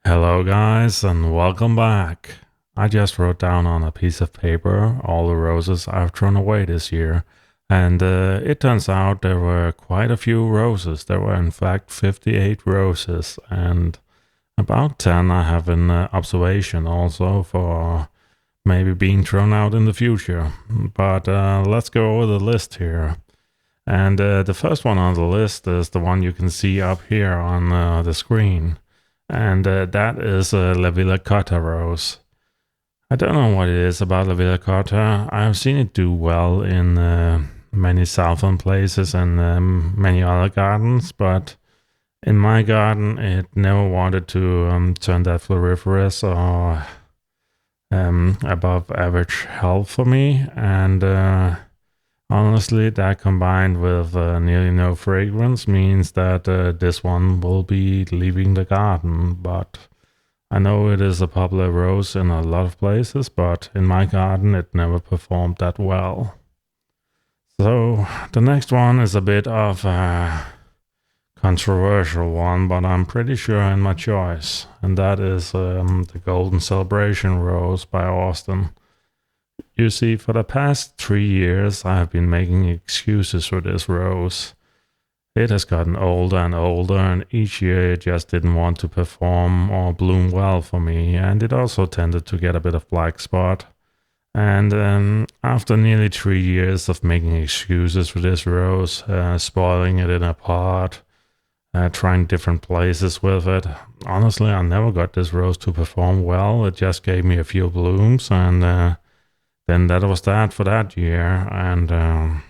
Hello, guys, and welcome back. I just wrote down on a piece of paper all the roses I've thrown away this year, and it turns out there were quite a few roses. There were, in fact, 58 roses, and about 10 I have in observation also for maybe being thrown out in the future. But let's go over the list here. And the first one on the list is the one you can see up here on the screen. And that is La Villa Cotta rose. I don't know what it is about La Villa Cotta. I've seen it do well in many southern places and many other gardens, but in my garden, it never wanted to turn that floriferous or above average health for me. And honestly, that combined with nearly no fragrance means that this one will be leaving the garden. But I know it is a popular rose in a lot of places, but in my garden it never performed that well. So the next one is a bit of a controversial one, but I'm pretty sure in my choice, and that is the Golden Celebration Rose by Austin. You see, for the past 3 years, I have been making excuses for this rose. It has gotten older and older, and each year it just didn't want to perform or bloom well for me, and it also tended to get a bit of black spot. And after nearly 3 years of making excuses for this rose, spoiling it in a pot, trying different places with it, honestly, I never got this rose to perform well. It just gave me a few blooms, and then that was that for that year. And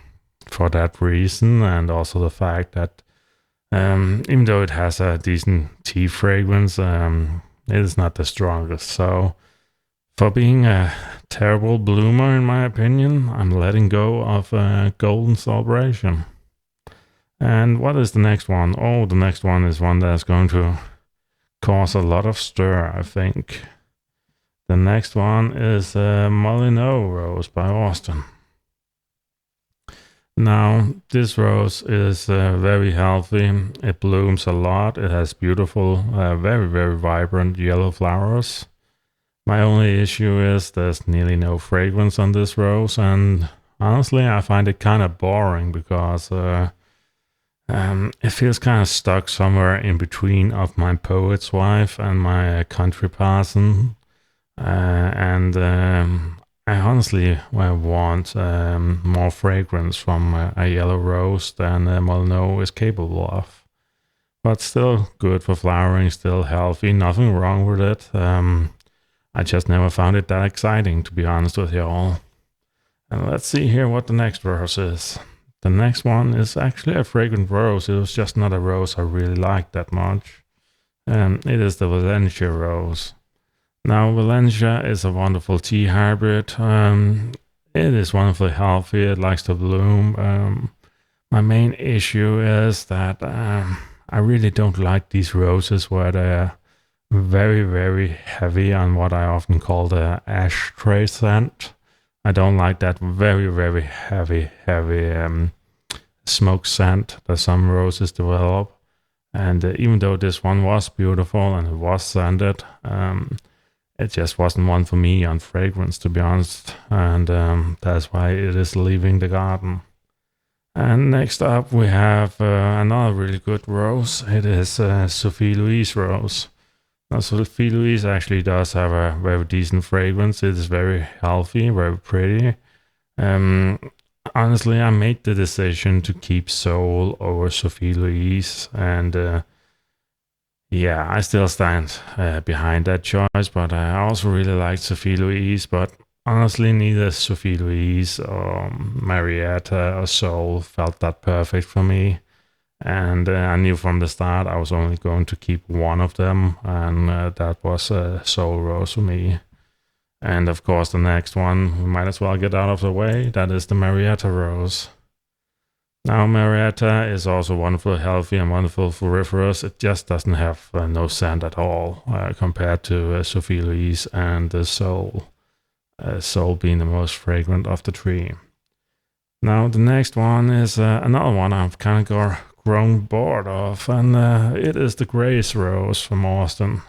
for that reason, and also the fact that even though it has a decent tea fragrance, it is not the strongest. So for being a terrible bloomer, in my opinion, I'm letting go of Golden Celebration. And what is the next one? Oh, the next one is one that's going to cause a lot of stir, I think. The next one is Molyneux Rose by Austin. Now, this rose is very healthy. It blooms a lot. It has beautiful, very, very vibrant yellow flowers. My only issue is there's nearly no fragrance on this rose, and honestly, I find it kind of boring because it feels kind of stuck somewhere in between of my poet's wife and my country parson. And I honestly want more fragrance from a yellow rose than Molyneux is capable of. But still good for flowering, still healthy, nothing wrong with it. I just never found it that exciting, to be honest with you all. And let's see here what the next rose is. The next one is actually a fragrant rose. It was just not a rose I really liked that much. It is the Valencia rose. Now, Valencia is a wonderful tea hybrid. It is wonderfully healthy. It likes to bloom. My main issue is that I really don't like these roses where they're very, very heavy on what I often call the ashtray scent. I don't like that very, very heavy smoke scent that some roses develop. And even though this one was beautiful and it was scented, it just wasn't one for me on fragrance, to be honest, and that's why it is leaving the garden. And next up we have another really good rose. It is Sophie Louise rose. Now, Sophie Louise actually does have a very decent fragrance. It is very healthy, very pretty. Honestly, I made the decision to keep Soul over Sophie Louise, and yeah, I still stand behind that choice, but I also really liked Sophie Louise. But honestly, neither Sophie Louise or Marietta or Soul felt that perfect for me. And I knew from the start I was only going to keep one of them, and that was Soul Rose for me. And of course, the next one, we might as well get out of the way. That is the Marietta Rose. Now, Marietta is also wonderfully healthy and wonderful floriferous. It just doesn't have no scent at all compared to Sophie Louise and the Soul. Soul being the most fragrant of the three. Now, the next one is another one I've kind of grown bored of, and it is the Grace Rose from Austin.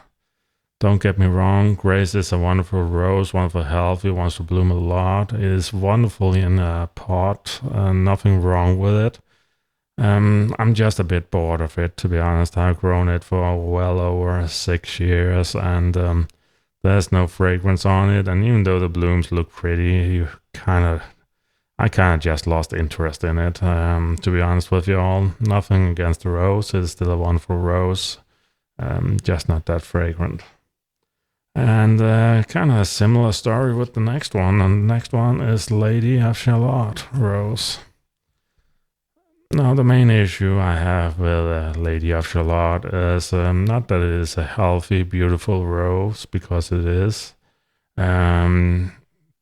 Don't get me wrong, Grace is a wonderful rose, wonderful healthy, wants to bloom a lot. It is wonderful in a pot, nothing wrong with it. I'm just a bit bored of it, to be honest. I've grown it for well over 6 years, and there's no fragrance on it. And even though the blooms look pretty, I kind of just lost interest in it. To be honest with you all, nothing against the rose. It's still a wonderful rose, just not that fragrant. And kind of a similar story with the next one. And the next one is Lady of Shalott rose. Now, the main issue I have with Lady of Shalott is not that it is a healthy, beautiful rose, because it is. The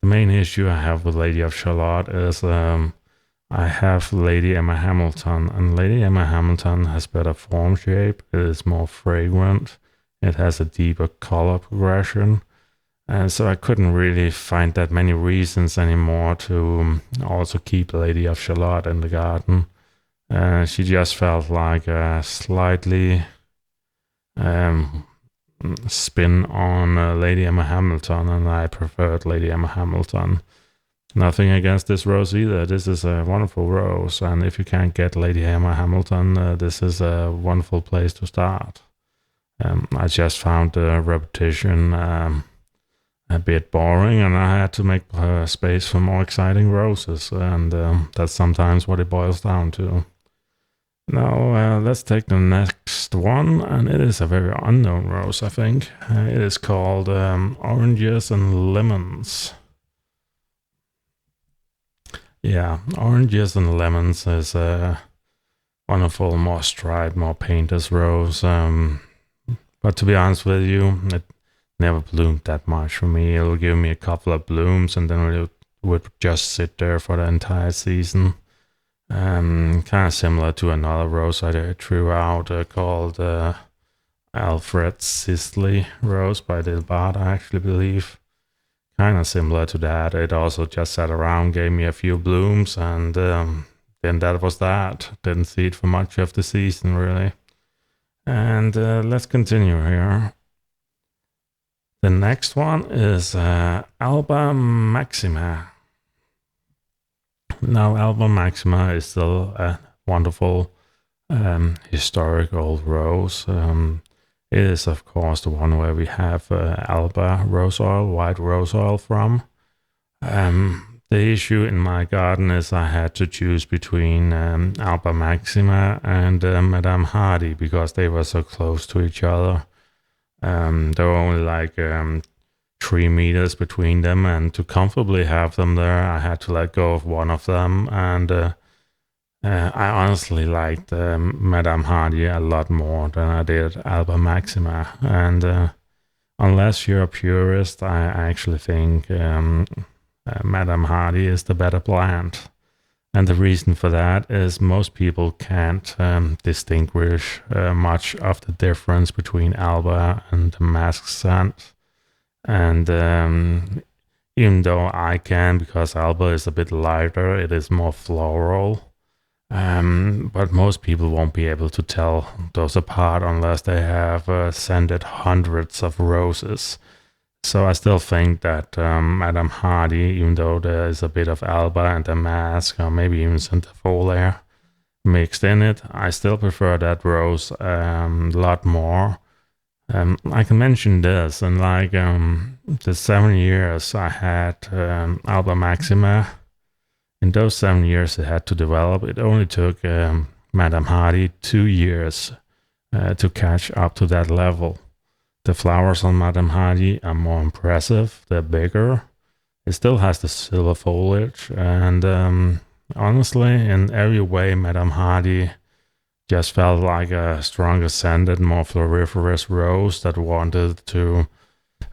main issue I have with Lady of Shalott is I have Lady Emma Hamilton, and Lady Emma Hamilton has better form shape. It is more fragrant. It has a deeper color progression. And so I couldn't really find that many reasons anymore to also keep Lady of Shalott in the garden. She just felt like a slightly spin on Lady Emma Hamilton, and I preferred Lady Emma Hamilton. Nothing against this rose either. This is a wonderful rose, and if you can't get Lady Emma Hamilton, this is a wonderful place to start. I just found the repetition a bit boring, and I had to make space for more exciting roses, and that's sometimes what it boils down to. Now, let's take the next one, and it is a very unknown rose, I think. It is called Oranges and Lemons. Yeah, Oranges and Lemons is a wonderful, more striped, more painter's rose. But to be honest with you, it never bloomed that much for me. It'll give me a couple of blooms, and then it would just sit there for the entire season. Kind of similar to another rose I threw out called Alfred Sisley rose by Dilbart, I actually believe. Kind of similar to that. It also just sat around, gave me a few blooms, and then that was that. Didn't see it for much of the season, really. And let's continue here. The next one is Alba Maxima. Now, Alba Maxima is still a wonderful historic old rose. It is, of course, the one where we have Alba rose oil, white rose oil from. The issue in my garden is I had to choose between Alba Maxima and Madame Hardy, because they were so close to each other. There were only like 3 meters between them, and to comfortably have them there, I had to let go of one of them. And I honestly liked Madame Hardy a lot more than I did Alba Maxima. And unless you're a purist, I actually think Madame Hardy is the better plant. And the reason for that is most people can't distinguish much of the difference between Alba and the mask scent. And even though I can, because Alba is a bit lighter, it is more floral. But most people won't be able to tell those apart unless they have scented hundreds of roses. So I still think that Madame Hardy, even though there is a bit of Alba and damask, or maybe even centifolia mixed in it, I still prefer that rose a lot more. I can mention this, and like the 7 years I had Alba Maxima, in those 7 years it had to develop, it only took Madame Hardy 2 years to catch up to that level. The flowers on Madame Hardy are more impressive, they're bigger. It still has the silver foliage, and honestly, in every way, Madame Hardy just felt like a stronger scented, more floriferous rose that wanted to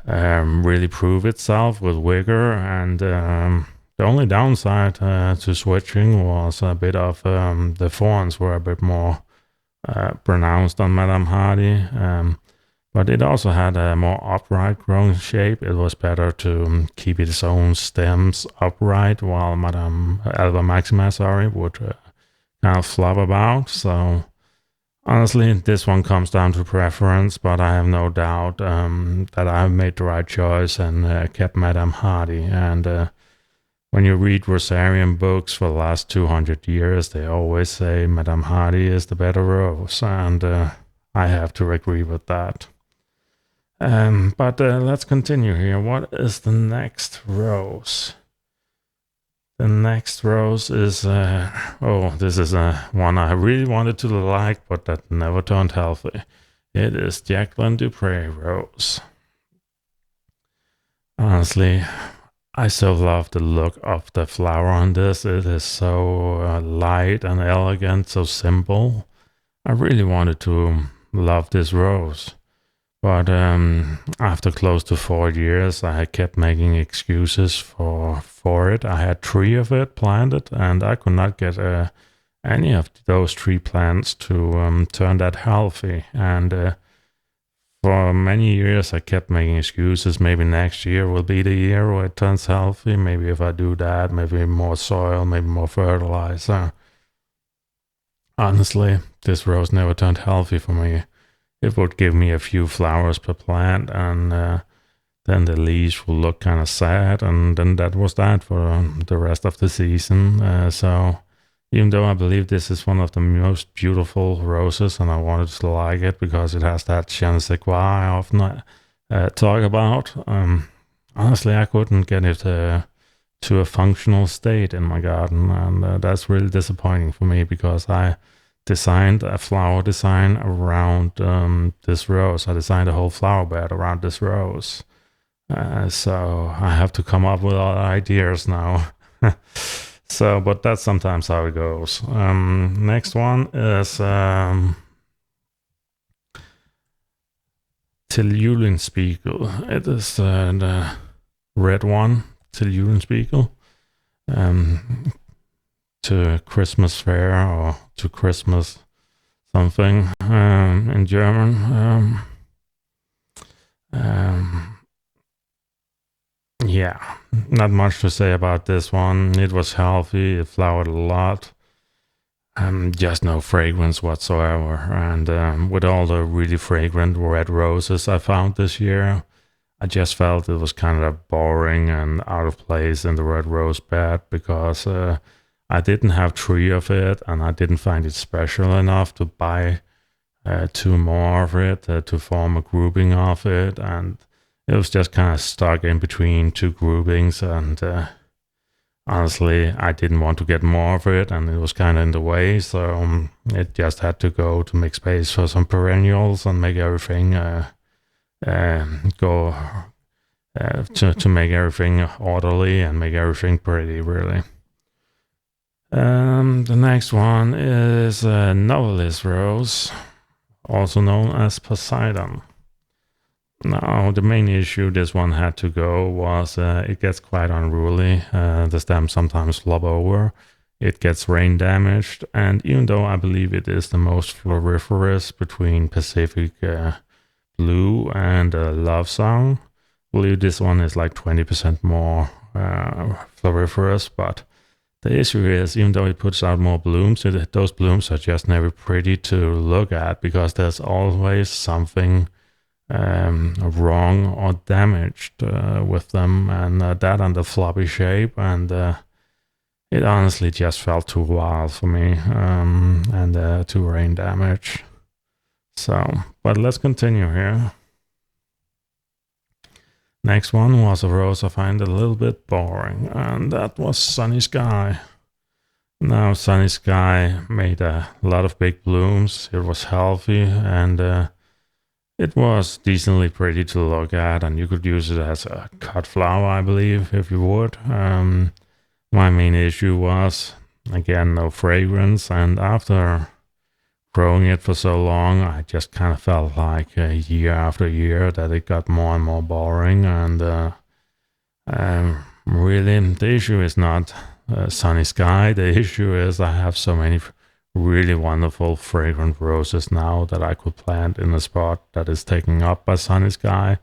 really prove itself with vigor. And the only downside to switching was a bit of the thorns were a bit more pronounced on Madame Hardy. But it also had a more upright growing shape. It was better to keep its own stems upright, while Alba Maxima, would kind of flop about. So Honestly, this one comes down to preference, but I have no doubt that I've made the right choice and kept Madame Hardy. And when you read Rosarian books for the last 200 years, they always say Madame Hardy is the better rose, and I have to agree with that. But let's continue here. What is the next rose? The next rose is, this is one I really wanted to like, but that never turned healthy. It is Jacqueline du Pré rose. Honestly, I so love the look of the flower on this. It is so light and elegant, so simple. I really wanted to love this rose. But after close to 4 years, I kept making excuses for it. I had 3 of it planted, and I could not get any of those 3 plants to turn that healthy. And for many years, I kept making excuses. Maybe next year will be the year where it turns healthy. Maybe if I do that, maybe more soil, maybe more fertilizer. Honestly, this rose never turned healthy for me. It would give me a few flowers per plant, and then the leaves will look kind of sad, and then that was that for the rest of the season. So even though I believe this is one of the most beautiful roses, and I wanted to like it because it has that je ne sais quoi I often talk about, honestly, I couldn't get it to a functional state in my garden, and that's really disappointing for me because I designed a flower design around this rose. I designed a whole flower bed around this rose. So I have to come up with other ideas now. So, but that's sometimes how it goes. Next one is Till Eulenspiegel. It is the red one, Till Eulenspiegel. To Christmas fair or to Christmas something in German. Yeah, not much to say about this one. It was healthy, it flowered a lot. Just no fragrance whatsoever. And with all the really fragrant red roses I found this year, I just felt it was kind of boring and out of place in the red rose bed because I didn't have 3 of it, and I didn't find it special enough to buy 2 more of it to form a grouping of it, and it was just kind of stuck in between 2 groupings, and honestly, I didn't want to get more of it, and it was kind of in the way, so it just had to go to make space for some perennials and make everything go to make everything orderly and make everything pretty, really. The next one is Novalis Rose, also known as Poseidon. Now, the main issue this one had to go was it gets quite unruly. The stems sometimes flop over. It gets rain damaged, and even though I believe it is the most floriferous between Pacific Blue and Love Song, I believe this one is like 20% more floriferous, but the issue is, even though it puts out more blooms, those blooms are just never pretty to look at because there's always something wrong or damaged with them, and that and the floppy shape, and it honestly just felt too wild for me, and too rain damage. So, but let's continue here. Next one was a rose I find a little bit boring, and that was Sunny Sky. Now, Sunny Sky made a lot of big blooms. It was healthy, and it was decently pretty to look at, and you could use it as a cut flower, I believe, if you would. My main issue was, again, no fragrance, and after growing it for so long, I just kind of felt like year after year that it got more and more boring, and really, the issue is not Sunny Sky. The issue is I have so many really wonderful fragrant roses now that I could plant in a spot that is taken up by Sunny Sky.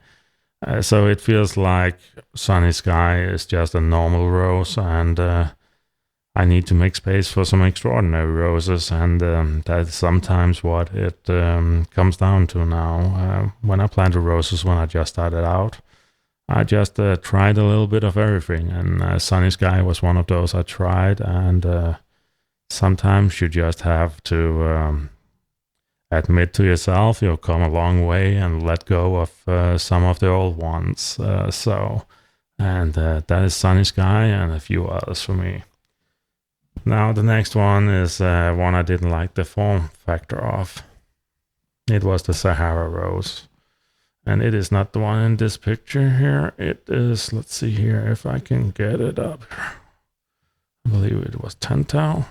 So it feels like Sunny Sky is just a normal rose, and I need to make space for some extraordinary roses, and that's sometimes what it comes down to now. When I planted roses when I just started out, I just tried a little bit of everything, and Sunny Sky was one of those I tried, and sometimes you just have to admit to yourself you've come a long way and let go of some of the old ones. That is Sunny Sky and a few others for me. Now the next one is one I didn't like the form factor of. It was the Sahara Rose. And it is not the one in this picture here. It is, let's see here if I can get it up. I believe it was Tantau.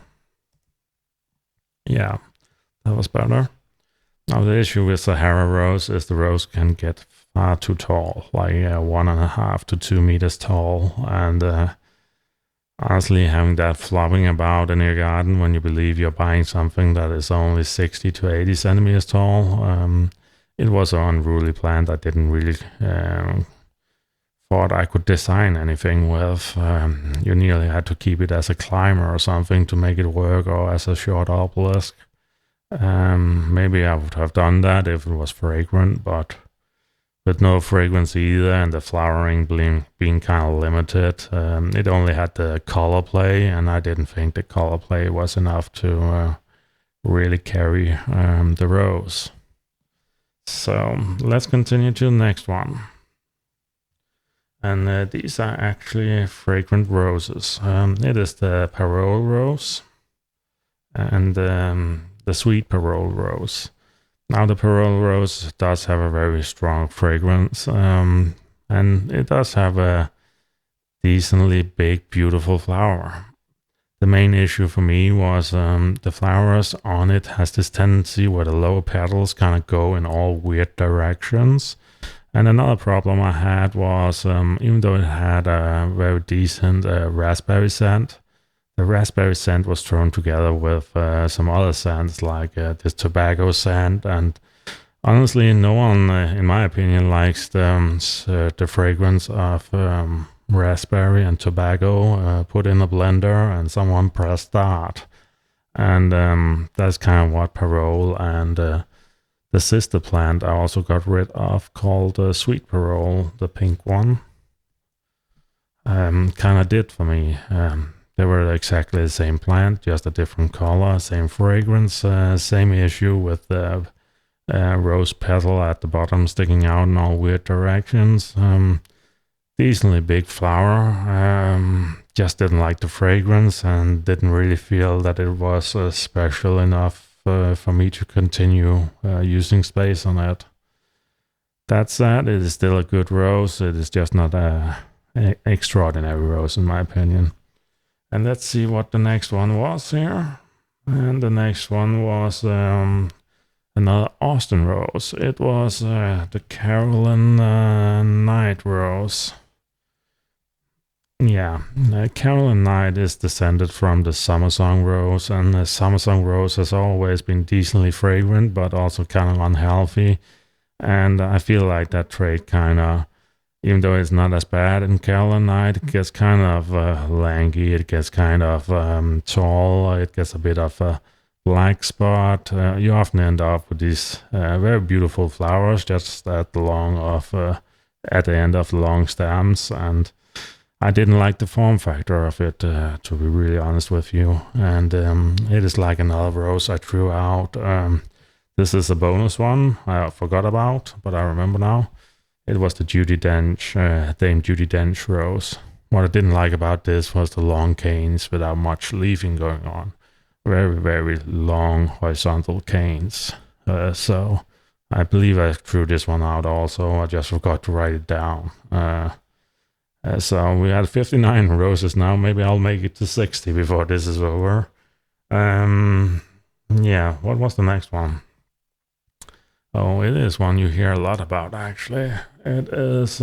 Yeah, that was better. Now the issue with Sahara Rose is the rose can get far too tall, like 1.5 to 2 meters tall. And honestly, having that flopping about in your garden when you believe you're buying something that is only 60 to 80 centimeters tall, it was an unruly plant. I didn't really thought I could design anything with. You nearly had to keep it as a climber or something to make it work, or as a short obelisk. Maybe I would have done that if it was fragrant, but with no fragrance either, and the flowering being kind of limited, it only had the color play, and I didn't think the color play was enough to really carry the rose. So let's continue to the next one. And these are actually fragrant roses. It is the Parole Rose and the Sweet Parole Rose. Now the Parole Rose does have a very strong fragrance, and it does have a decently big, beautiful flower. The main issue for me was the flowers on it has this tendency where the lower petals kind of go in all weird directions. And another problem I had was, even though it had a very decent raspberry scent, the raspberry scent was thrown together with some other scents like this tobacco scent. And honestly, no one, in my opinion, likes the fragrance of raspberry and tobacco put in a blender and someone press start. And that's kind of what Parole and the sister plant I also got rid of, called Sweet Parole, the pink one, kind of did for me. They were exactly the same plant, just a different color, same fragrance, same issue with the rose petal at the bottom sticking out in all weird directions. Decently big flower, just didn't like the fragrance and didn't really feel that it was special enough for me to continue using space on it. That said, it is still a good rose. It is just not an extraordinary rose in my opinion. And let's see what the next one was here. And the next one was another Austin rose. It was the Caroline Night rose. Yeah, Caroline Night is descended from the Summer Song Rose, and the Summer Song Rose has always been decently fragrant, but also kind of unhealthy. And I feel like that trait kind of, even though it's not as bad in Caroline Night, it gets kind of lanky, it gets kind of tall, it gets a bit of a black spot. You often end up with these very beautiful flowers just at the end of the long stems, and I didn't like the form factor of it, to be really honest with you. And it is like another rose I threw out. This is a bonus one I forgot about, but I remember now. It was the Judi Dench, Dame Judi Dench rose. What I didn't like about this was the long canes without much leafing going on. Very, very long horizontal canes. So I believe I threw this one out also. I just forgot to write it down. So we had 59 roses now. Maybe I'll make it to 60 before this is over. Yeah, what was the next one? Oh, it is one you hear a lot about, actually. It is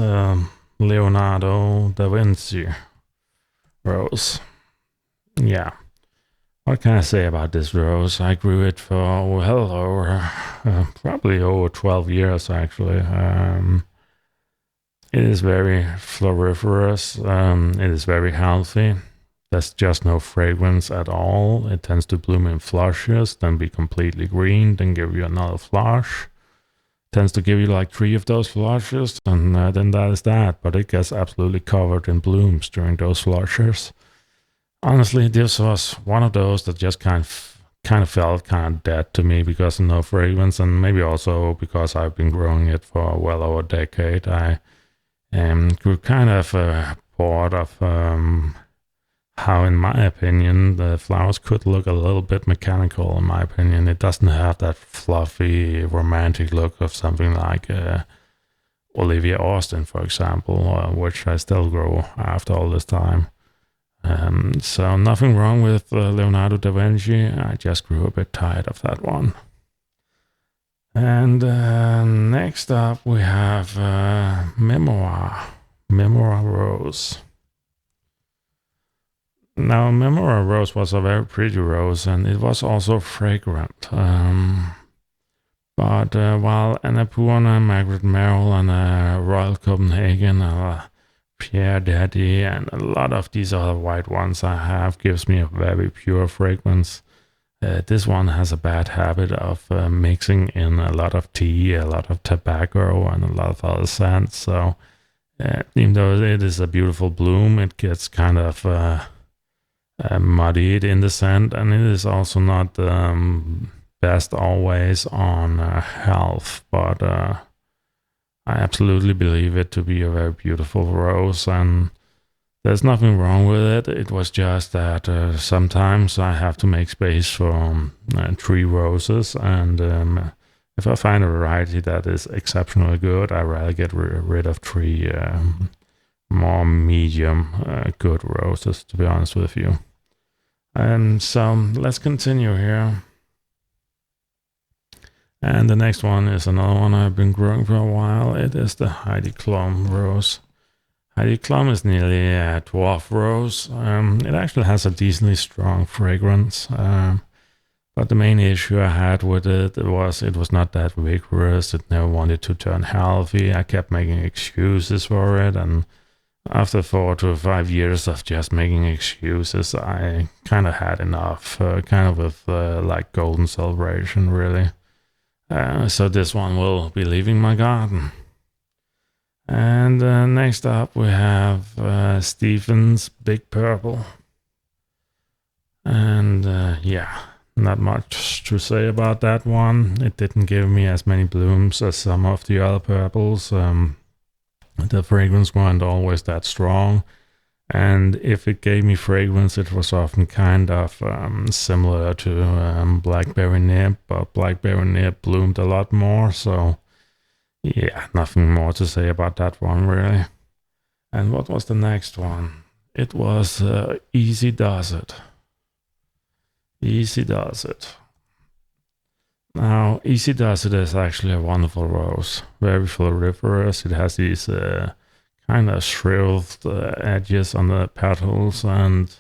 Leonardo da Vinci rose. Yeah. What can I say about this rose? I grew it for well over, probably over 12 years, actually. It is very floriferous. It is very healthy. there's just no fragrance at all. It tends to bloom in flushes, then be completely green, then give you another flush. Tends to give you like 3 of those flushes, and then that is that. But it gets absolutely covered in blooms during those flushes. Honestly, this was one of those that just kind of felt kind of dead to me because of no fragrance, and maybe also because I've been growing it for well over a decade. I grew kind of bored of how, in my opinion, the flowers could look a little bit mechanical. In my opinion, it doesn't have that fluffy, romantic look of something like Olivia Austin, for example, which I still grow after all this time. So nothing wrong with Leonardo da Vinci. I just grew a bit tired of that one. And next up we have Memoir Rose. Now, Memoir Rose was a very pretty rose, and it was also fragrant. But while Annapurna, Margaret Merrill, and Royal Copenhagen, Pierre Daddy, and a lot of these other white ones I have gives me a very pure fragrance, this one has a bad habit of mixing in a lot of tea, a lot of tobacco, and a lot of other scents. So even though it is a beautiful bloom, it gets kind of muddied in the scent, and it is also not best always on health, but I absolutely believe it to be a very beautiful rose, and there's nothing wrong with it. It was just that sometimes I have to make space for 3 roses, and if I find a variety that is exceptionally good, I rather get rid of 3 more medium good roses, to be honest with you. So let's continue here. And the next one is another one I've been growing for a while. It is the Heidi Klum rose. Heidi Klum is nearly a dwarf rose. It actually has a decently strong fragrance. But the main issue I had with it was not that vigorous. It never wanted to turn healthy. I kept making excuses for it, and after 4 to 5 years of just making excuses, I kind of had enough, kind of with like Golden Celebration, really. So this one will be leaving my garden. And next up we have Stephen's Big Purple. And yeah, not much to say about that one. It didn't give me as many blooms as some of the other purples. The fragrance wasn't always that strong, and if it gave me fragrance, it was often kind of similar to Blackberry Nib, but Blackberry Nib bloomed a lot more, so yeah, nothing more to say about that one, really. And what was the next one? It was Easy Does It. Easy Does It. Now, Easy Does It is actually a wonderful rose, very floriferous. It has these kind of shriveled edges on the petals, and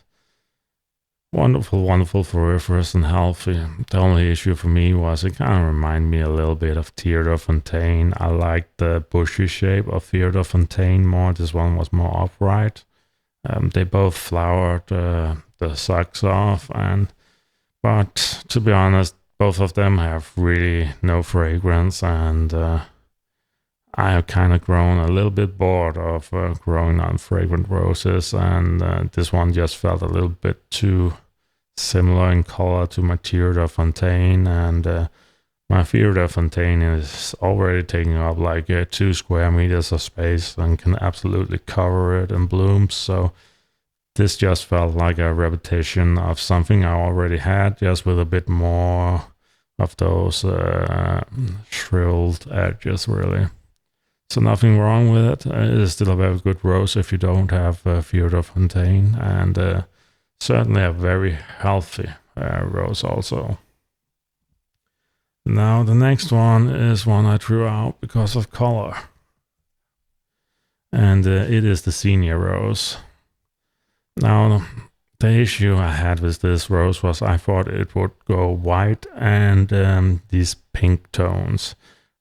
wonderful, floriferous and healthy. The only issue for me was it kind of reminded me a little bit of Theodore Fontaine. I liked the bushy shape of Theodore Fontaine more. This one was more upright. They both flowered the socks off, but to be honest, both of them have really no fragrance, and I have kind of grown a little bit bored of growing on fragrant roses, and this one just felt a little bit too similar in color to my Theodore Fontaine, and my Theodore Fontaine is already taking up like 2 square meters of space and can absolutely cover it in blooms, so this just felt like a repetition of something I already had, just with a bit more of those shriveled edges, really. So nothing wrong with it. It is still a very good rose if you don't have Theodore Fontaine, and certainly a very healthy rose also. Now the next one is one I threw out because of color, and it is the Zinnia Rose. Now, the issue I had with this rose was I thought it would go white and these pink tones.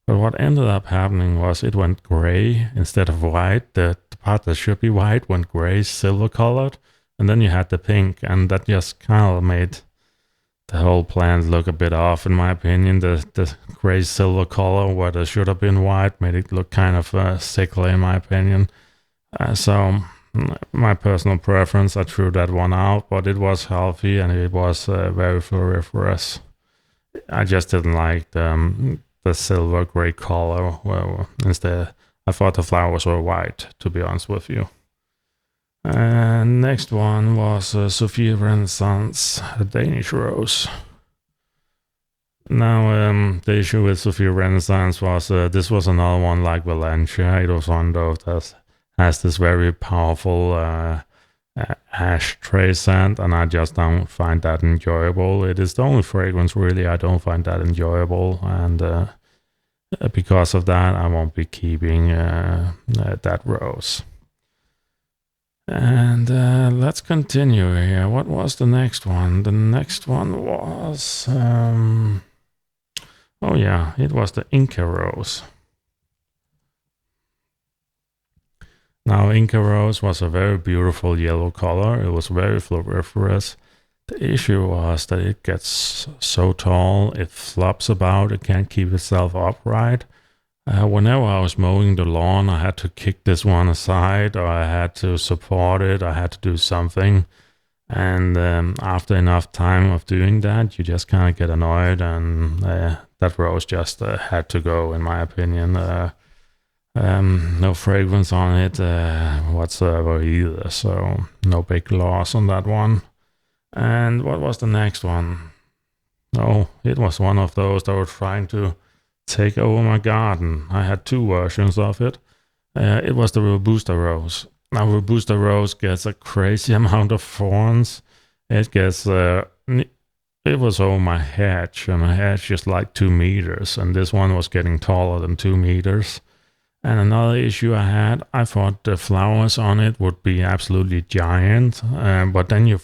But what ended up happening was it went gray instead of white. The part that should be white went gray, silver colored, And then you had the pink, and that just kind of made the whole plant look a bit off, in my opinion. The gray silver color where there should have been white made it look kind of sickly, in my opinion. So my personal preference, I threw that one out, but it was healthy and it was very floriferous. I just didn't like the silver gray color. Well, instead, I thought the flowers were white, to be honest with you. And next one was Sophia Renaissance, a Danish rose. Now, the issue with Sophia Renaissance was this was another one like Valencia. It was one of those that has this very powerful ashtray scent, and I just don't find that enjoyable. It is the only fragrance really I don't find that enjoyable, and because of that, I won't be keeping that rose. And let's continue here. What was the next one? The next one was... oh yeah, it was the Inca Rose. Now, Inca Rose was a very beautiful yellow color. It was very floriferous. The issue was that it gets so tall, it flops about, it can't keep itself upright. Whenever I was mowing the lawn, I had to kick this one aside, or I had to support it, I had to do something. And after enough time of doing that, you just kind of get annoyed, and that rose just had to go, in my opinion. No fragrance on it whatsoever either, so no big loss on that one. And what was the next one? Oh, it was one of those that were trying to take over my garden. I had two versions of it. It was the Robusta Rose. Now, Robusta Rose gets a crazy amount of thorns. It gets... it was over my hedge, and my hedge is like 2 meters, and this one was getting taller than 2 meters. And another issue I had, I thought the flowers on it would be absolutely giant, but then you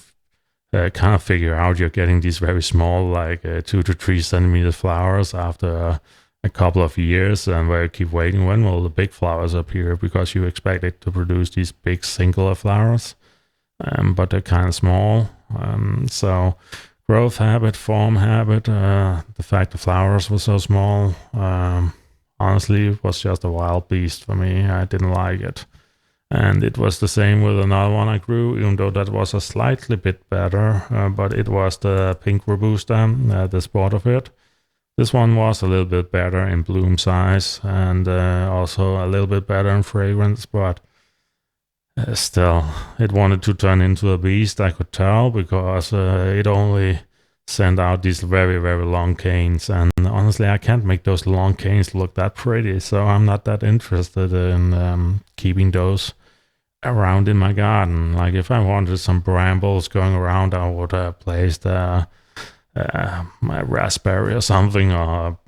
kind of figure out you're getting these very small, like 2 to 3 centimeter flowers after a couple of years, and where you keep waiting, when will the big flowers appear, because you expect it to produce these big singular flowers, but they're kind of small. So growth habit, form habit, the fact the flowers were so small, honestly, it was just a wild beast for me. I didn't like it. And it was the same with another one I grew, even though that was a slightly bit better, but it was the Pink Robusta, the spot of it. This one was a little bit better in bloom size, and also a little bit better in fragrance, but still, it wanted to turn into a beast, I could tell, because it only sent out these very, very long canes, and honestly, I can't make those long canes look that pretty, so I'm not that interested in keeping those around in my garden. Like, if I wanted some brambles going around, I would place my raspberry or something, or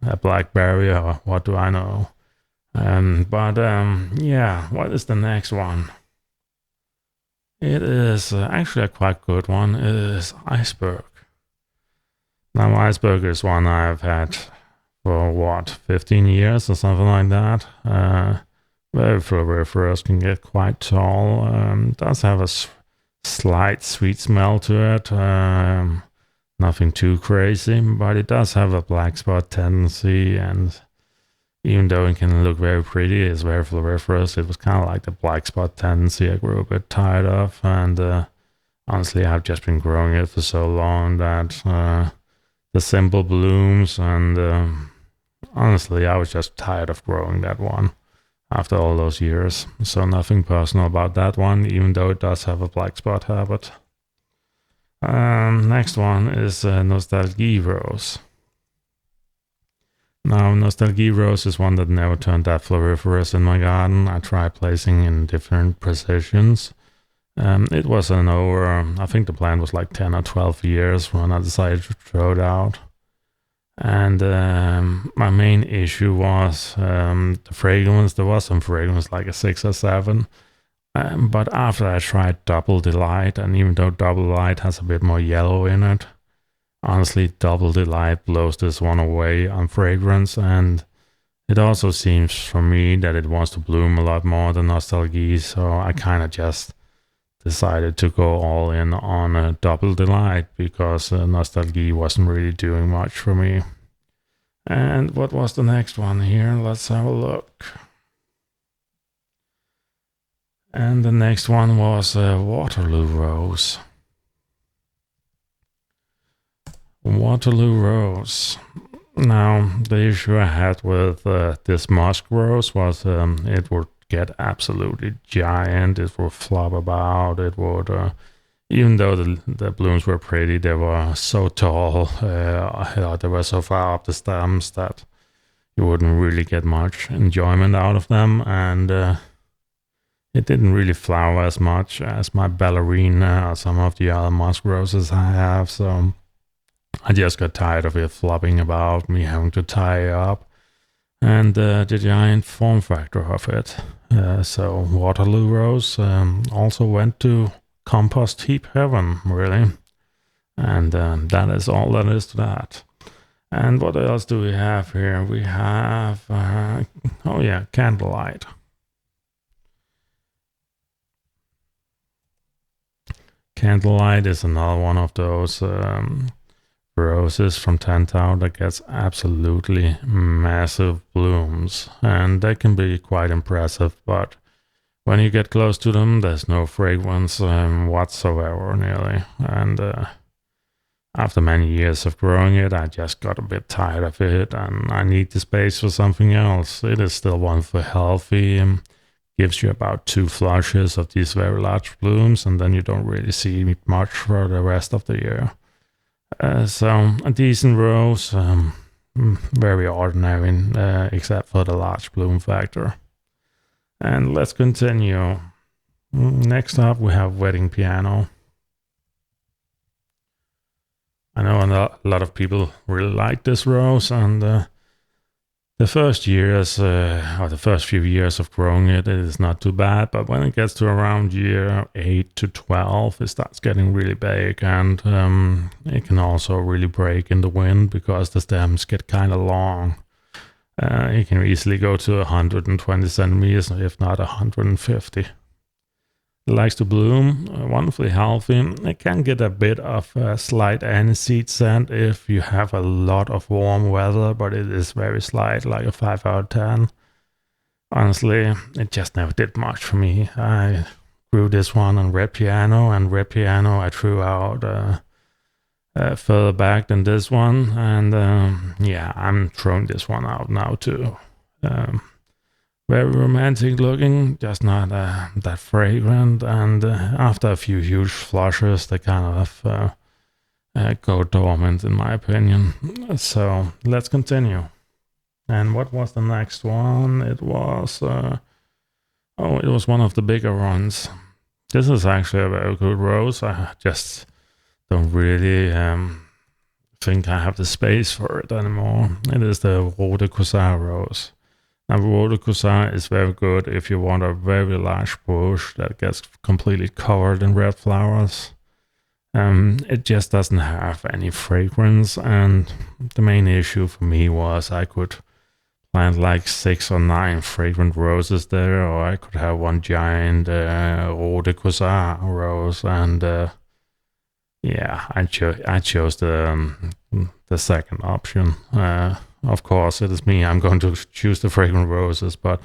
a blackberry, or what do I know. Yeah, what is the next one? It is actually a quite good one. It is Iceberg. Now, Iceberg is one I've had for 15 years or something like that. Very floriferous, can get quite tall. Does have a slight sweet smell to it. Nothing too crazy, but it does have a black spot tendency, and even though it can look very pretty, it's very floriferous. It was kind of like the black spot tendency I grew a bit tired of, and honestly, I've just been growing it for so long that the simple blooms, and honestly, I was just tired of growing that one after all those years. So nothing personal about that one, even though it does have a black spot habit. Next one is Nostalgie Rose. Now, Nostalgie Rose is one that never turned that floriferous in my garden. I tried placing in different positions. It was I think the plant was like 10 or 12 years when I decided to throw it out. And my main issue was the fragrance. There was some fragrance, like a 6 or 7. But after I tried Double Delight, and even though Double Delight has a bit more yellow in it, honestly, Double Delight blows this one away on fragrance, and it also seems for me that it wants to bloom a lot more than Nostalgie, so I kind of just decided to go all in on a Double Delight because Nostalgie wasn't really doing much for me. And what was the next one here? Let's have a look. And the next one was Waterloo Rose. Waterloo Rose. Now, the issue I had with this Musk Rose was it would get absolutely giant. It would flop about. It would, even though the blooms were pretty, they were so tall. They were so far up the stems that you wouldn't really get much enjoyment out of them. And it didn't really flower as much as my Ballerina or some of the other Musk Roses I have. So I just got tired of it flopping about, me having to tie it up, and the giant form factor of it. So Waterloo Rose also went to compost heap heaven, really. And that is all that is to that. And what else do we have here? We have, Candlelight. Candlelight is another one of those roses from Tantau that gets absolutely massive blooms, and they can be quite impressive, but when you get close to them, there's no fragrance whatsoever, nearly. And after many years of growing it, I just got a bit tired of it, and I need the space for something else. It is still one for healthy, gives you about 2 flushes of these very large blooms, and then you don't really see much for the rest of the year. So a decent rose, very ordinary, except for the large bloom factor. And let's continue. Next up, we have Wedding Piano. I know a lot of people really like this rose, and the first years, or the first few years of growing it is not too bad, but when it gets to around year 8 to 12, it starts getting really big, and it can also really break in the wind because the stems get kind of long. It can easily go to 120 centimeters, if not 150. It likes to bloom, wonderfully healthy. It can get a bit of a slight aniseed scent if you have a lot of warm weather, but it is very slight, like a 5 out of 10. Honestly, it just never did much for me. I grew this one on Red Piano, and Red Piano I threw out further back than this one, and I'm throwing this one out now too. Very romantic looking, just not that fragrant, and after a few huge flushes, they kind of go dormant, in my opinion. So let's continue. And what was the next one? It was it was one of the bigger ones. This is actually a very good rose. I just don't really think I have the space for it anymore. It is the Rose de Coursat rose. Now, Rose de Coursat is very good if you want a very large bush that gets completely covered in red flowers. It just doesn't have any fragrance, and the main issue for me was I could plant like 6 or 9 fragrant roses there, or I could have one giant Rose de Coursat rose, and I chose the second option. Of course, it is me. I'm going to choose the fragrant roses, but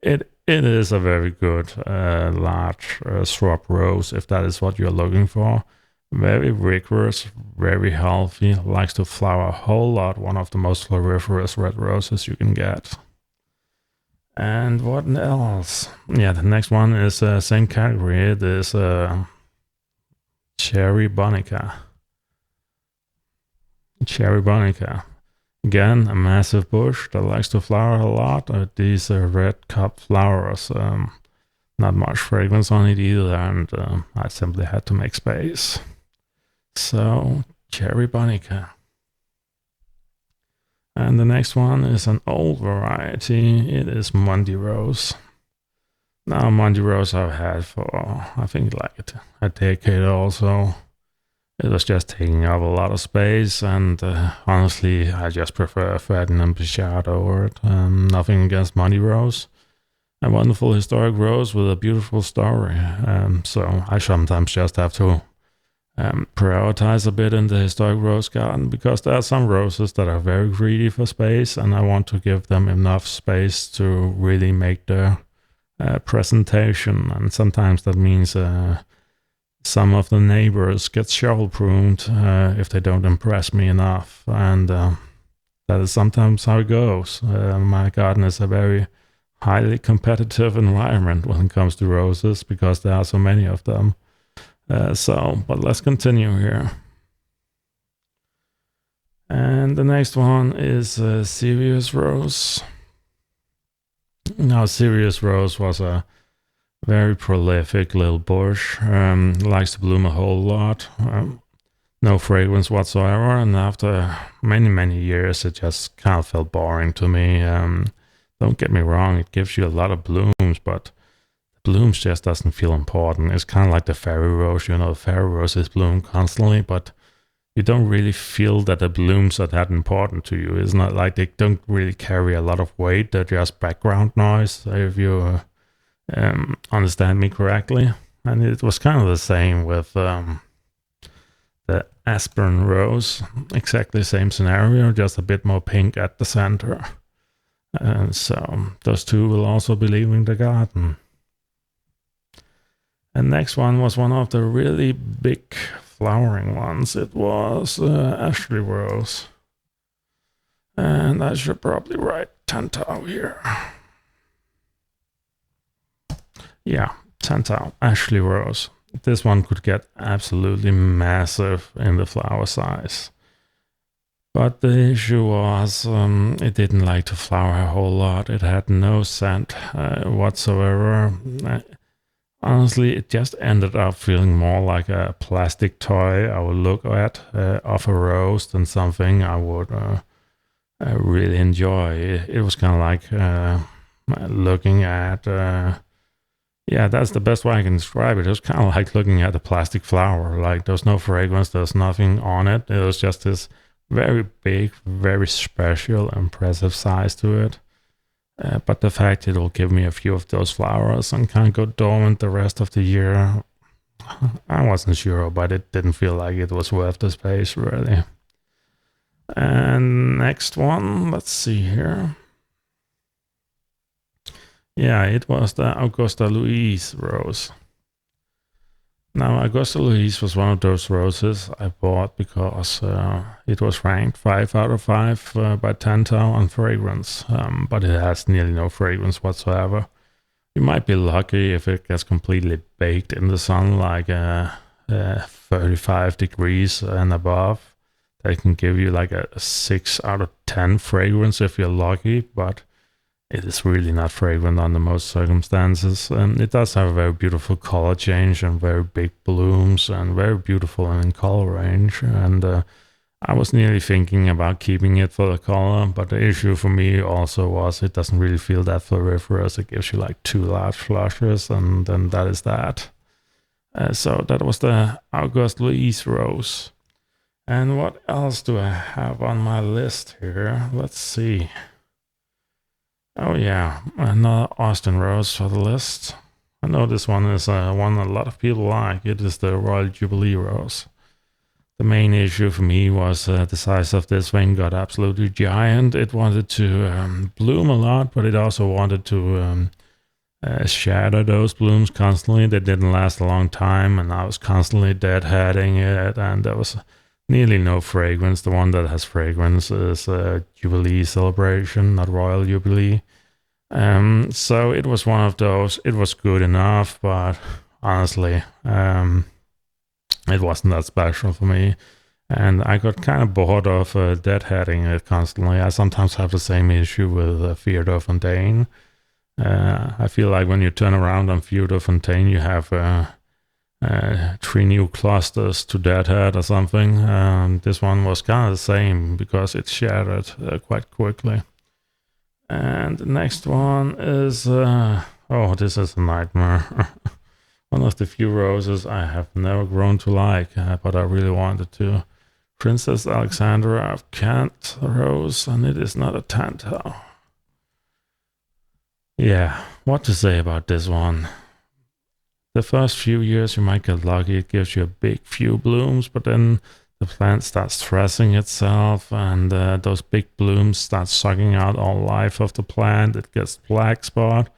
it is a very good large shrub rose if that is what you're looking for. Very vigorous, very healthy, likes to flower a whole lot. One of the most floriferous red roses you can get. And what else? Yeah, the next one is same category. It is Cherry Bonica. Cherry Bonica. Again, a massive bush that likes to flower a lot. These red cup flowers. Not much fragrance on it either, and I simply had to make space. So, Cherry Bonica. And the next one is an old variety. It is Monday Rose. Now, Monday Rose I've had for, I think, like a decade also. It was just taking up a lot of space, and honestly, I just prefer Ferdinand Pichard over it. Nothing against Monday Rose. a wonderful historic rose with a beautiful story. So I sometimes just have to prioritize a bit in the historic rose garden, because there are some roses that are very greedy for space, and I want to give them enough space to really make their presentation. And sometimes that means some of the neighbors get shovel pruned if they don't impress me enough, and that is sometimes how it goes. My garden is a very highly competitive environment when it comes to roses, because there are so many of them. But let's continue here. And the next one is Sirius Rose. Now, Sirius Rose was a very prolific little bush. Likes to bloom a whole lot. No fragrance whatsoever. And after many years, it just kind of felt boring to me. Don't get me wrong, it gives you a lot of blooms, but blooms just doesn't feel important. It's kind of like the fairy rose. The fairy roses bloom constantly, but you don't really feel that the blooms are that important to you. It's not like they don't really carry a lot of weight. They're just background noise, if you understand me correctly. And it was kind of the same with the Aspen rose. Exactly the same scenario, just a bit more pink at the center. And so those two will also be leaving the garden. And next one was one of the really big flowering ones. It was Ashley Rose. And I should probably write Tantau here. Yeah, Tantau, Ashley Rose. This one could get absolutely massive in the flower size. But the issue was it didn't like to flower a whole lot. It had no scent whatsoever. Honestly, it just ended up feeling more like a plastic toy I would look at of a rose than something I would really enjoy. It was kind of like looking at, that's the best way I can describe it. It was kind of like looking at a plastic flower. Like, there's no fragrance, there's nothing on it. It was just this very big, very special, impressive size to it. But the fact it will give me a few of those flowers and kind of go dormant the rest of the year, I wasn't sure, but it didn't feel like it was worth the space, really. And next one, let's see here. Yeah, it was the Augusta Louise rose. Now, Augusta Louise was one of those roses I bought because it was ranked 5 out of 5 by Tantau on fragrance, but it has nearly no fragrance whatsoever. You might be lucky if it gets completely baked in the sun, like 35 degrees and above. They can give you like a 6 out of 10 fragrance if you're lucky, but it is really not fragrant under most circumstances. It does have a very beautiful color change and very big blooms and very beautiful in color range. And I was nearly thinking about keeping it for the color, but the issue for me also was it doesn't really feel that floriferous. It gives you like 2 large flushes, and then that is that. So that was the Augusta Louise rose. And what else do I have on my list here? Let's see. Oh yeah, another Austin rose for the list. I know this one is one a lot of people like. It is the Royal Jubilee rose. The main issue for me was the size of this thing got absolutely giant. It wanted to bloom a lot, but it also wanted to shatter those blooms constantly. They didn't last a long time, and I was constantly deadheading it, and there was nearly no fragrance. The one that has fragrance is Jubilee Celebration, not Royal Jubilee. So it was one of those. It was good enough, but honestly, it wasn't that special for me. And I got kind of bored of deadheading it constantly. I sometimes have the same issue with Theodore Fontaine. I feel like when you turn around on Theodore Fontaine, you have 3 new clusters to deadhead or something. This one was kind of the same because it shattered quite quickly. And the next one is, this is a nightmare. One of the few roses I have never grown to like, but I really wanted to. Princess Alexandra of Kent rose, and it is not a Tantau. Yeah, what to say about this one? The first few years you might get lucky, it gives you a big few blooms, but then the plant starts stressing itself, and those big blooms start sucking out all life of the plant. It gets black spot,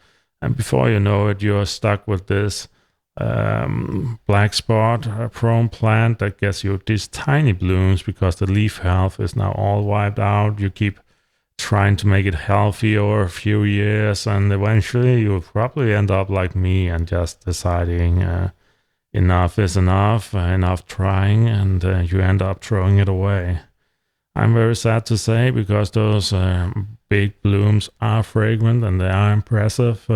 and before you know it, you're stuck with this black spot prone plant that gets you these tiny blooms because the leaf health is now all wiped out. You keep trying to make it healthy over a few years, and eventually you'll probably end up like me and just deciding enough is enough, enough trying, and you end up throwing it away. I'm very sad to say, because those big blooms are fragrant and they are impressive.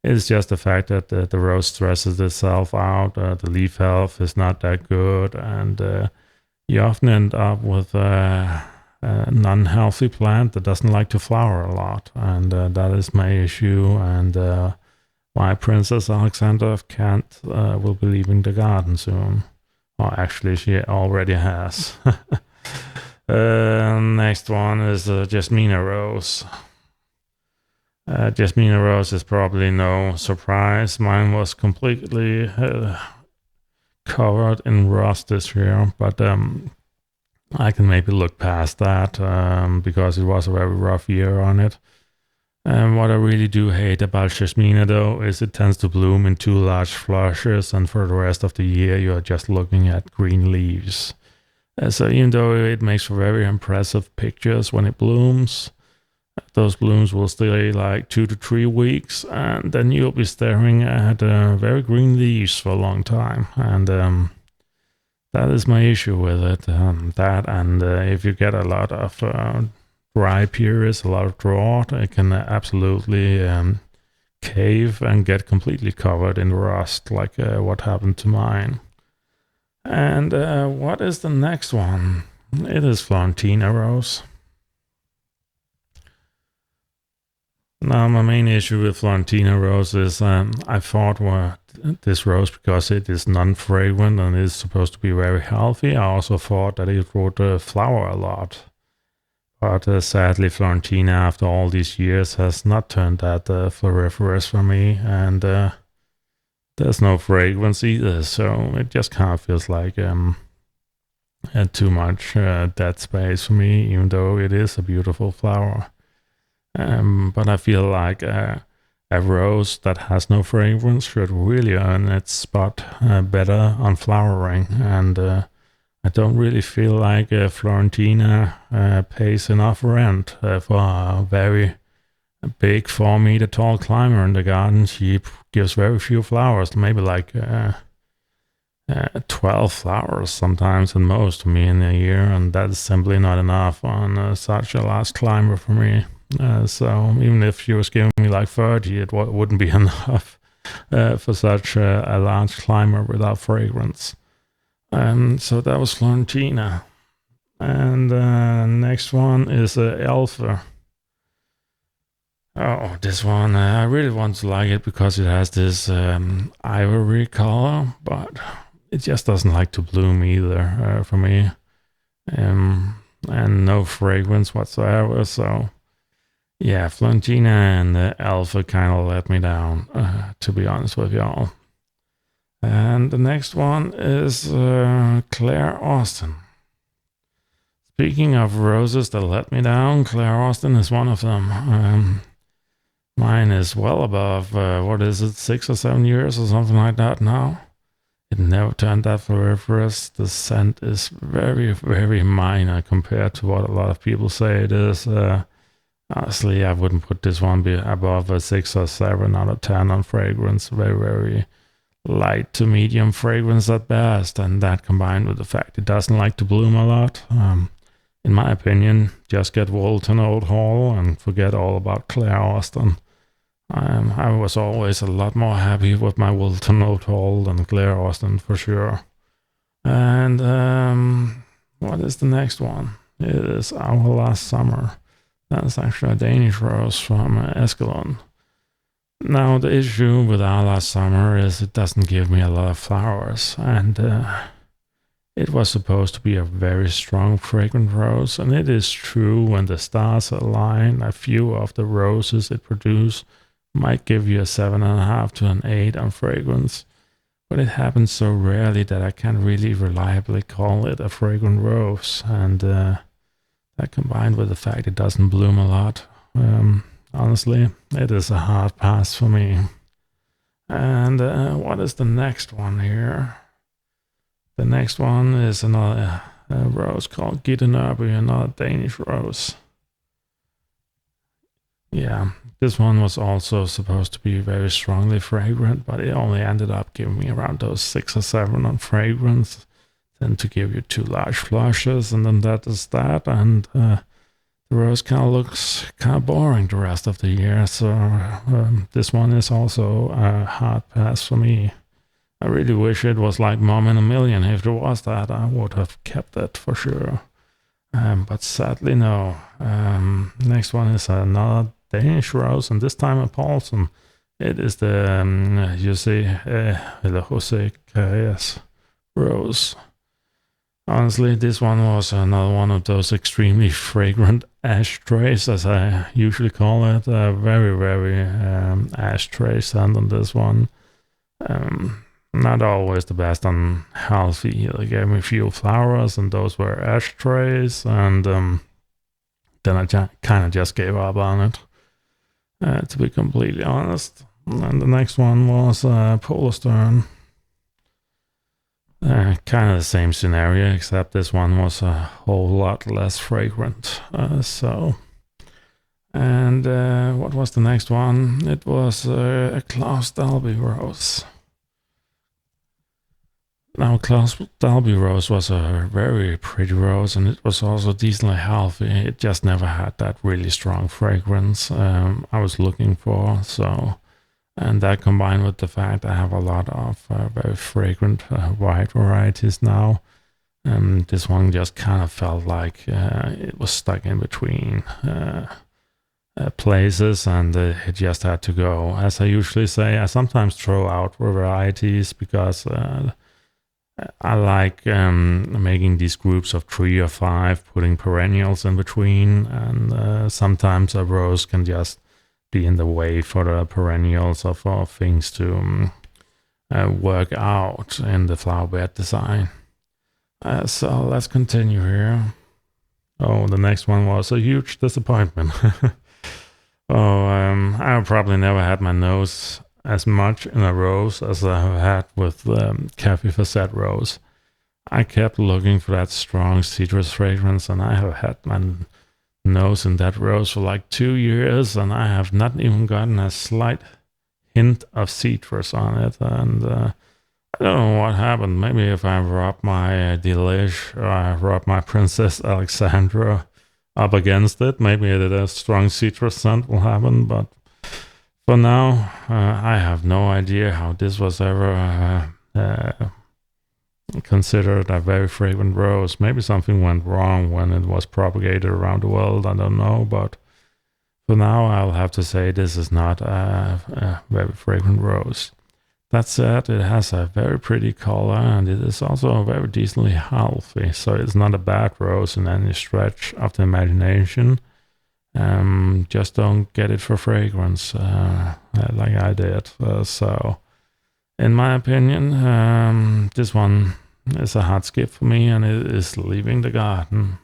It's just the fact that the rose stresses itself out, the leaf health is not that good, and you often end up with an unhealthy plant that doesn't like to flower a lot, and that is my issue, and why Princess Alexandra of Kent will be leaving the garden soon. Well, actually, she already has. Next one is Jasmina Rose. Jasmina Rose is probably no surprise. Mine was completely covered in rust this year, but I can maybe look past that because it was a very rough year on it. And what I really do hate about Jasmina, though, is it tends to bloom in 2 large flushes, and for the rest of the year you're just looking at green leaves. So even though it makes for very impressive pictures when it blooms, those blooms will stay like 2 to 3 weeks, and then you'll be staring at very green leaves for a long time. And that is my issue with it. If you get a lot of dry periods, a lot of drought, it can absolutely cave and get completely covered in rust, like what happened to mine. And what is the next one? It is Florentina Rose. Now, my main issue with Florentina Rose is I thought this rose, because it is non-fragrant and is supposed to be very healthy, I also thought that it would flower a lot. But sadly, Florentina, after all these years, has not turned that floriferous for me, and there's no fragrance either, so it just kind of feels like too much dead space for me, even though it is a beautiful flower. But I feel like a rose that has no fragrance should really earn its spot better on flowering, and I don't really feel like Florentina pays enough rent for a very big 4-meter tall climber in the garden. She gives very few flowers, maybe like 12 flowers sometimes at most to me in a year, and that's simply not enough on such a large climber for me. So even if she was giving me like 30, it wouldn't be enough for such a large climber without fragrance. So that was Florentina. And next one is Elfa. Oh, this one, I really want to like it because it has this ivory color, but it just doesn't like to bloom either for me. And no fragrance whatsoever, so yeah, Florentina and Elfa kind of let me down, to be honest with y'all. And the next one is Claire Austin. Speaking of roses that let me down, Claire Austin is one of them. Mine is well above, 6 or 7 years or something like that now. It never turned that floriferous. The scent is very, very minor compared to what a lot of people say it is. Honestly, I wouldn't put this one above a 6 or 7 out of 10 on fragrance. Very, very light to medium fragrance at best, and that combined with the fact it doesn't like to bloom a lot. In my opinion, just get Woolton Old Hall and forget all about Claire Austin. I was always a lot more happy with my Woolton Old Hall than Claire Austin for sure. And what is the next one? It is Our Last Summer. That's actually a Danish rose from Escalon. Now, the issue with Our Last Summer is it doesn't give me a lot of flowers, and it was supposed to be a very strong fragrant rose, and it is true when the stars align, a few of the roses it produced might give you a 7.5 to an 8 on fragrance, but it happens so rarely that I can't really reliably call it a fragrant rose. And that combined with the fact it doesn't bloom a lot, honestly, it is a hard pass for me. And what is the next one here? The next one is another rose called Gitte Nørby, another Danish rose. Yeah, this one was also supposed to be very strongly fragrant, but it only ended up giving me around those 6 or 7 on fragrance. Then to give you 2 large flushes, and then that is that. And the rose kind of looks kind of boring the rest of the year. So this one is also a hard pass for me. I really wish it was like Mom in a Million. If there was that, I would have kept it for sure. But sadly, no. Next one is another Danish rose, and this time a Paulson. It is the José Carreras rose. Honestly, this one was another one of those extremely fragrant ashtrays, as I usually call it. Very, very ashtray scent on this one. Not always the best on healthy. They gave me a few flowers, and those were ashtrays, and then I kind of just gave up on it, to be completely honest. And the next one was Polarstern. Kind of the same scenario, except this one was a whole lot less fragrant. And what was the next one? It was a Claus Dalby rose. Now, Claus Dalby rose was a very pretty rose, and it was also decently healthy. It just never had that really strong fragrance I was looking for. And that combined with the fact I have a lot of very fragrant white varieties now, this one just kind of felt like it was stuck in between places, and it just had to go. As I usually say, I sometimes throw out varieties because I like making these groups of 3 or 5, putting perennials in between, and sometimes a rose can just be in the way for the perennials or for things to work out in the flower bed design. So let's continue here. Oh, the next one was a huge disappointment. I probably never had my nose as much in a rose as I have had with Cafe Facette rose. I kept looking for that strong citrus fragrance, and I have had my nose in that rose for like 2 years, and I have not even gotten a slight hint of citrus on it. And I don't know what happened. Maybe if I rub my Delish or I rub my Princess Alexandra up against it, maybe a strong citrus scent will happen. But for now, I have no idea how this was ever considered a very fragrant rose. Maybe something went wrong when it was propagated around the world. I don't know. But for now, I'll have to say this is not a very fragrant rose. That said, it has a very pretty color, and it is also very decently healthy. So it's not a bad rose in any stretch of the imagination. Just don't get it for fragrance like I did. So, in my opinion, this one is a hard skip for me, and it is leaving the garden.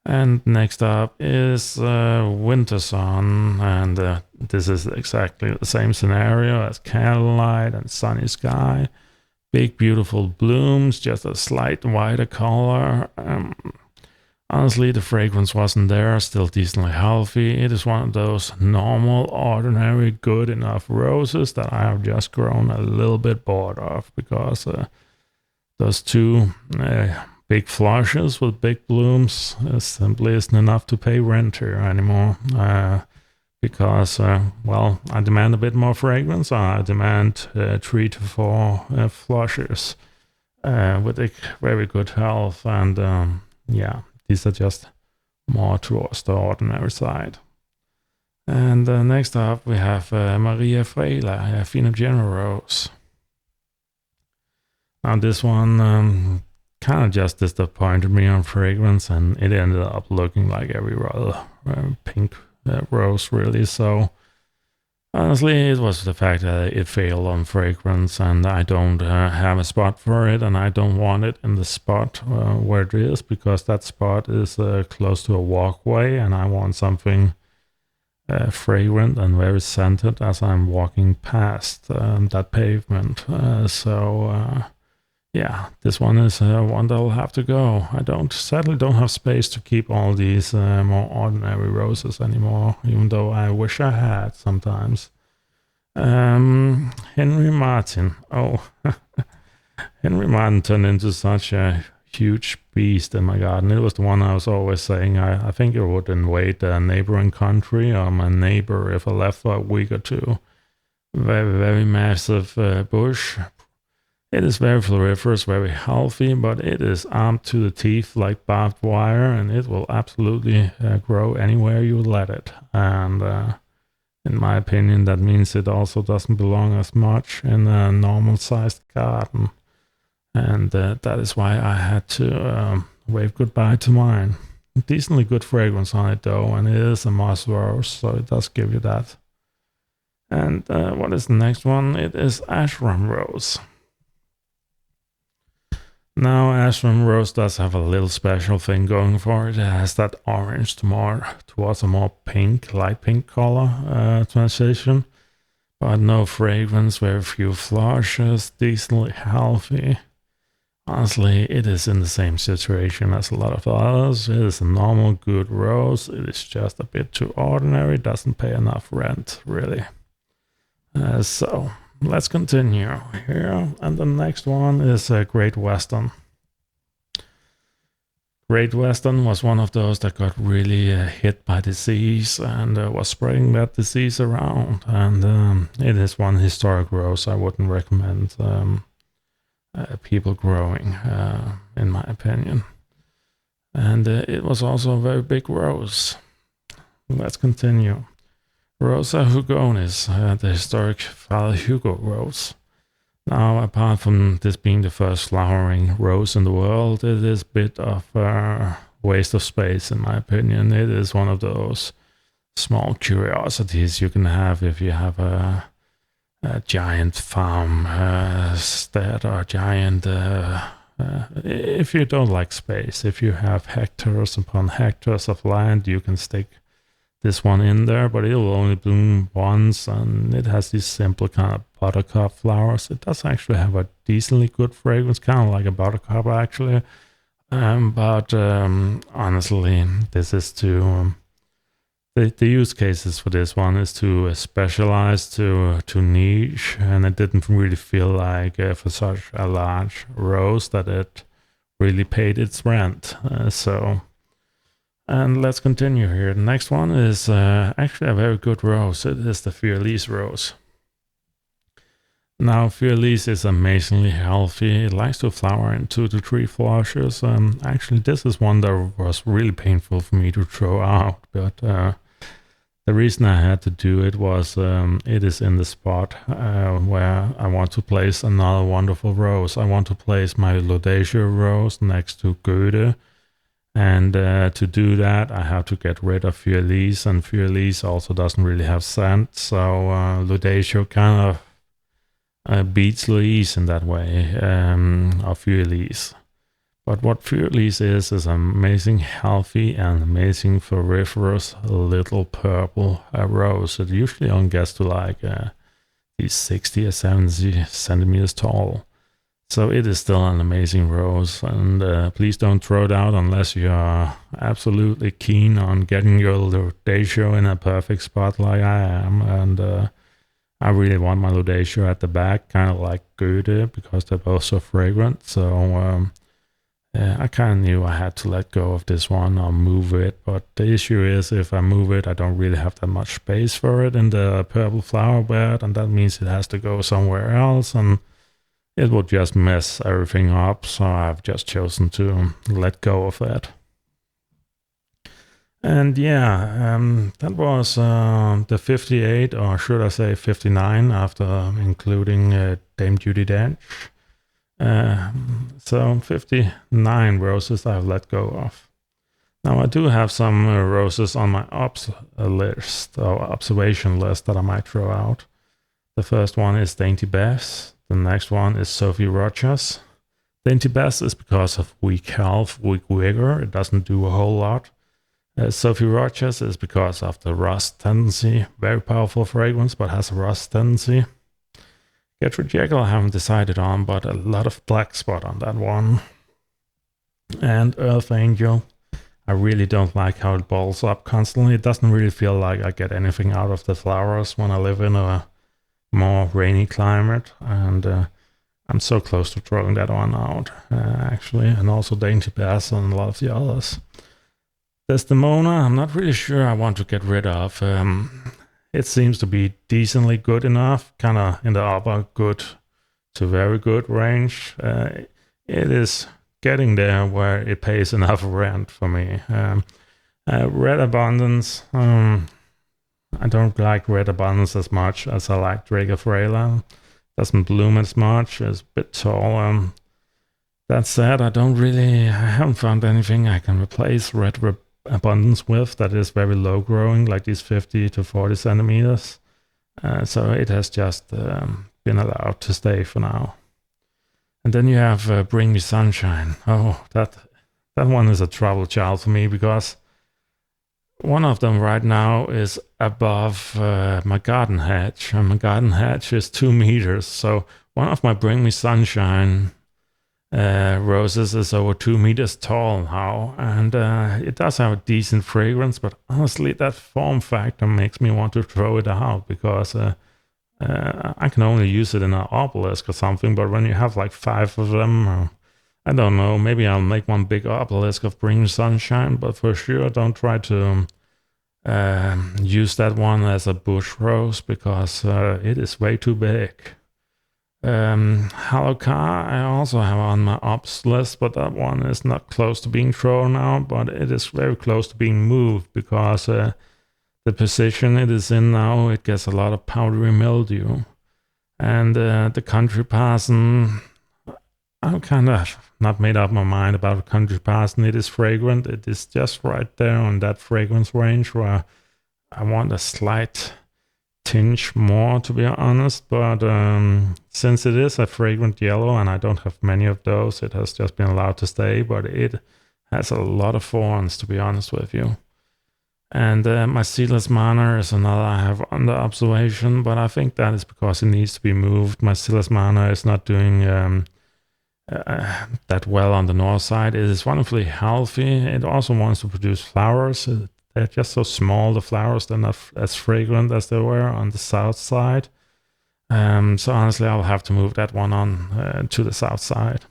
And next up is Winter Sun, and this is exactly the same scenario as Candlelight and Sunny Sky. Big, beautiful blooms, just a slight wider color. Honestly, the fragrance wasn't there, still decently healthy. It is one of those normal, ordinary, good enough roses that I have just grown a little bit bored of, because those 2 big flushes with big blooms simply isn't enough to pay rent here anymore. Because, well, I demand a bit more fragrance. I demand 3 to 4 flushes with a very good health. And yeah, these are just more towards the ordinary side. And next up, we have Maria Freila, a Phenogenea rose. Now, this one kind of just disappointed me on fragrance, and it ended up looking like every other pink rose, really. So Honestly, it was the fact that it failed on fragrance, and I don't have a spot for it, and I don't want it in the spot where it is, because that spot is close to a walkway, and I want something fragrant and very scented as I'm walking past that pavement. Yeah, this one is one that'll have to go. I sadly don't have space to keep all these more ordinary roses anymore, even though I wish I had sometimes. Henry Martin. Oh, Henry Martin turned into such a huge beast in my garden. It was the one I was always saying I think it would invade a neighboring country or my neighbor if I left for a week or two. Very, very massive bush. It is very floriferous, very healthy, but it is armed to the teeth like barbed wire, and it will absolutely grow anywhere you let it. And in my opinion, that means it also doesn't belong as much in a normal-sized garden. And that is why I had to wave goodbye to mine. Decently good fragrance on it, though, and it is a moss rose, so it does give you that. And what is the next one? It is Ashram Rose. Now, Ashram Rose does have a little special thing going for it. It has that orange towards a more pink, light pink color transition, but no fragrance, very few flushes, decently healthy. Honestly, it is in the same situation as a lot of others. It is a normal, good rose. It is just a bit too ordinary, doesn't pay enough rent, really. So let's continue here. And the next one is Great Western. Great Western was one of those that got really hit by disease and was spreading that disease around. And it is one historic rose I wouldn't recommend people growing, in my opinion. And it was also a very big rose. Let's continue. Rosa hugonis, the historic Father Hugo rose. Now, apart from this being the first flowering rose in the world, it is a bit of a waste of space, in my opinion. It is one of those small curiosities you can have if you have a giant farm stead or giant... if you don't like space, if you have hectares upon hectares of land, you can stick this one in there, but it will only bloom once, and it has these simple kind of buttercup flowers. It does actually have a decently good fragrance, kind of like a buttercup actually. But honestly, this is to the use cases for this one is to specialize to niche, and it didn't really feel like for such a large rose that it really paid its rent. And let's continue here. The next one is actually a very good rose. It is the Fearlise rose. Now, Fearlise is amazingly healthy. It likes to flower in 2 to 3 flushes. Actually, this is one that was really painful for me to throw out. But the reason I had to do it was it is in the spot where I want to place another wonderful rose. I want to place my Laudacia rose next to Goethe. And to do that, I have to get rid of Fearlise, and Fearlise also doesn't really have scent, so Laudacia kind of beats Louise in that way, or Fearlise. But what Fearlise is amazing healthy and amazing floriferous little purple rose. It usually only gets to like these 60 or 70 centimeters tall. So it is still an amazing rose, and please don't throw it out unless you are absolutely keen on getting your Laudacia in a perfect spot like I am. And I really want my Laudacia at the back, kind of like Goethe, because they're both so fragrant. So I kind of knew I had to let go of this one or move it. But the issue is if I move it, I don't really have that much space for it in the purple flower bed, and that means it has to go somewhere else. And it will just mess everything up, so I've just chosen to let go of that. And yeah, that was the 58, or should I say 59, after including Dame Judi Dench. So 59 roses I've let go of. Now I do have some roses on my list or observation list that I might throw out. The first one is Dainty Bess. The next one is Sophie Rogers. Dainty Bess is because of weak health, weak vigor. It doesn't do a whole lot. Sophie Rogers is because of the rust tendency. Very powerful fragrance, but has a rust tendency. Gertrude Jekyll I haven't decided on, but a lot of black spot on that one. And Earth Angel. I really don't like how it balls up constantly. It doesn't really feel like I get anything out of the flowers when I live in a more rainy climate. And I'm so close to throwing that one out, actually. And also Dainty Bess and a lot of the others. Desdemona, I'm not really sure I want to get rid of. It seems to be decently good enough, kind of in the upper good to very good range. It is getting there where it pays enough rent for me. Red Abundance, I don't like Red Abundance as much as I like Draco Freyla. Doesn't bloom as much, it's a bit tall. That said, I haven't found anything I can replace Red Abundance with that is very low growing, like these 50 to 40 centimeters. So it has just been allowed to stay for now. And then you have Bring Me Sunshine. Oh, that one is a trouble child for me because one of them right now is above my garden hedge, and my garden hedge is 2 meters. So one of my Bring Me Sunshine roses is over 2 meters tall now, and it does have a decent fragrance, but honestly, that form factor makes me want to throw it out because I can only use it in an obelisk or something, but when you have like 5 of them, I don't know, maybe I'll make one big obelisk of Bring Sunshine, but for sure don't try to use that one as a bush rose because it is way too big. Halloka I also have on my ops list, but that one is not close to being thrown out, but it is very close to being moved because the position it is in now, it gets a lot of powdery mildew. And the Country Parson, I'm kind of not made up my mind about the Country Parson. It is fragrant. It is just right there on that fragrance range where I want a slight tinge more, to be honest. But since it is a fragrant yellow and I don't have many of those, it has just been allowed to stay. But it has a lot of thorns, to be honest with you. And my Seedless Mana is another I have under observation, but I think that is because it needs to be moved. My Seedless Mana is not doing that well on the north side. It is wonderfully healthy. It also wants to produce flowers. They're just so small, the flowers. They're not as fragrant as they were on the south side. So honestly, I'll have to move that one on to the south side.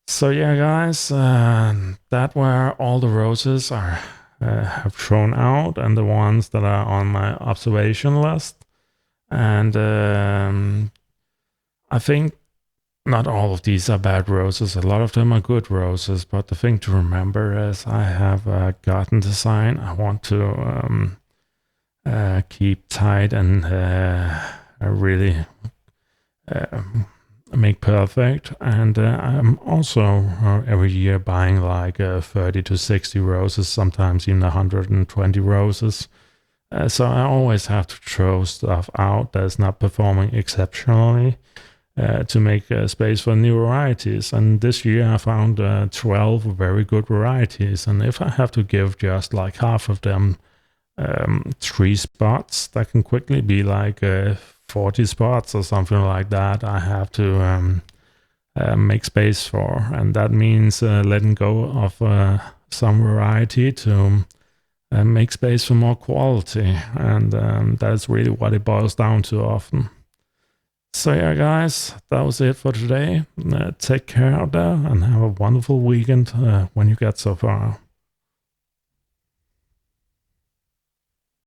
So yeah, guys, that were all the roses have thrown out and the ones that are on my observation list. And I think not all of these are bad roses. A lot of them are good roses, but the thing to remember is I have a garden design I want to keep tight and really make perfect. And I'm also every year buying like 30 to 60 roses, sometimes even 120 roses. So I always have to throw stuff out that's not performing exceptionally to make space for new varieties. And this year I found 12 very good varieties. And if I have to give just like half of them 3 spots, that can quickly be like 40 spots or something like that I have to make space for. And that means letting go of some variety to make space for more quality. And that's really what it boils down to often. So yeah, guys, that was it for today. Take care out there and have a wonderful weekend when you get so far.